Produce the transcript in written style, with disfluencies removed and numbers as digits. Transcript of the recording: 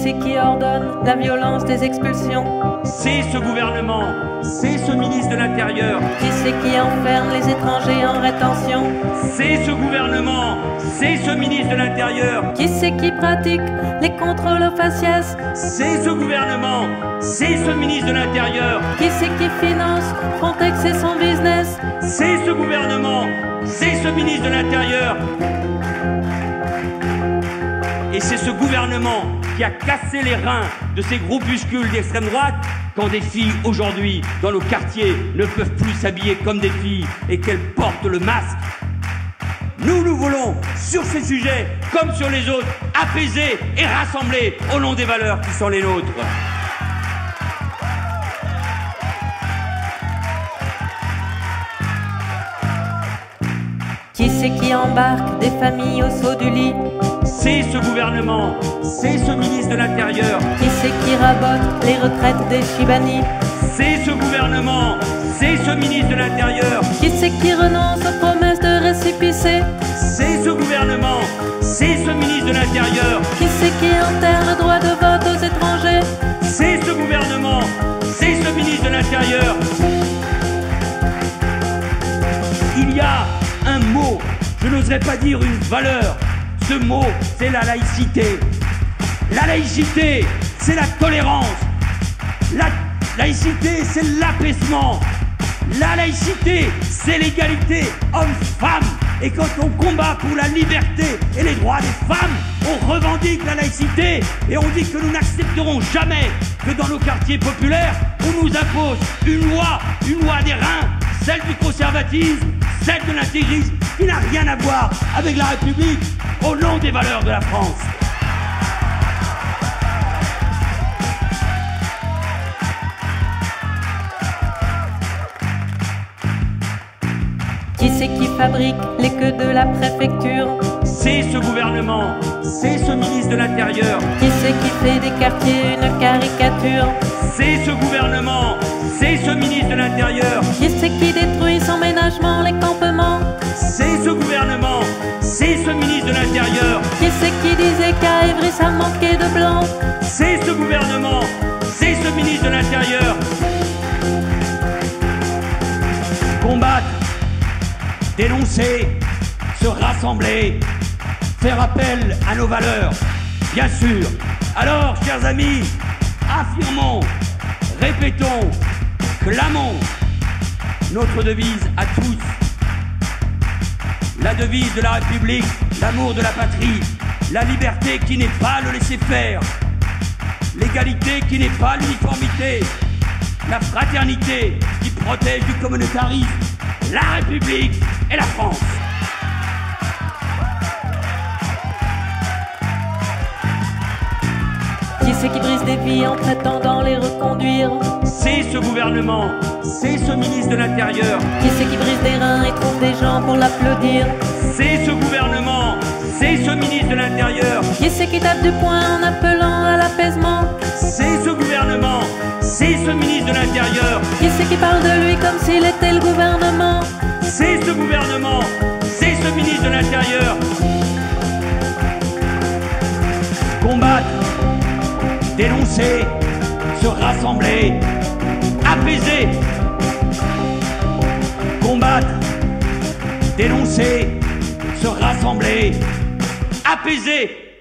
c'est qui ordonne la violence des expulsions? C'est ce gouvernement, c'est ce ministre de l'Intérieur. Qui c'est qui enferme les étrangers en rétention? C'est ce gouvernement, c'est ce ministre de l'Intérieur. Qui c'est qui pratique les contrôles au faciès? C'est ce gouvernement, c'est ce ministre de l'Intérieur. Qui c'est qui finance Frontex et son business? C'est ce gouvernement, c'est ce ministre de l'Intérieur. Et c'est ce gouvernement qui a cassé les reins de ces groupuscules d'extrême droite quand des filles aujourd'hui dans nos quartiers ne peuvent plus s'habiller comme des filles et qu'elles portent le masque. Nous voulons, sur ces sujets comme sur les autres, apaiser et rassembler au nom des valeurs qui sont les nôtres. Qui c'est qui embarque des familles au saut du lit? C'est ce gouvernement, c'est ce ministre de l'Intérieur. Qui c'est qui rabote les retraites des Chibani? C'est ce gouvernement, c'est ce ministre de l'Intérieur. Qui c'est qui renonce aux promesses de récépissé? C'est ce gouvernement, c'est ce ministre de l'Intérieur. Qui c'est qui enterre le droit de vote aux étrangers? C'est ce gouvernement, c'est ce ministre de l'Intérieur. Il y a un mot, je n'oserais pas dire une valeur. Ce mot, c'est la laïcité. La laïcité, c'est la tolérance. La laïcité, c'est l'apaisement. La laïcité, c'est l'égalité homme-femme. Et quand on combat pour la liberté et les droits des femmes, on revendique la laïcité et on dit que nous n'accepterons jamais que dans nos quartiers populaires, on nous impose une loi des reins, celle du conservatisme, celle de l'intégrisme, qui n'a rien à voir avec la République, au nom des valeurs de la France. Qui c'est qui fabrique les queues de la préfecture? C'est ce gouvernement, c'est ce ministre de l'Intérieur. Qui c'est qui fait des quartiers une caricature? C'est ce gouvernement, c'est ce ministre de l'Intérieur. Qui c'est qui détruit sans ménagement les campements? C'est ce gouvernement, c'est ce ministre de l'Intérieur. Qui c'est qui disait qu'à Évry ça manquait de blanc? C'est ce gouvernement, c'est ce ministre de l'Intérieur. Combattre, dénoncer, se rassembler, faire appel à nos valeurs, bien sûr. Alors, chers amis, affirmons, répétons, clamons notre devise à tous. La devise de la République, l'amour de la patrie, la liberté qui n'est pas le laisser-faire, l'égalité qui n'est pas l'uniformité, la fraternité qui protège du communautarisme, la République et la France. Qui c'est qui brise des vies en prétendant les reconduire? C'est ce gouvernement, c'est ce ministre de l'Intérieur. Qui c'est qui brise des reins et trouve des gens pour l'applaudir? C'est ce gouvernement, c'est ce ministre de l'Intérieur. Qui c'est qui tape du poing en appelant à l'apaisement? C'est ce gouvernement, c'est ce ministre de l'Intérieur. Qui c'est qui parle de lui comme s'il était le gouvernement? C'est ce gouvernement, c'est ce ministre de l'Intérieur. Combattre, dénoncer, se rassembler, apaiser. Combattre, dénoncer, se rassembler, apaiser.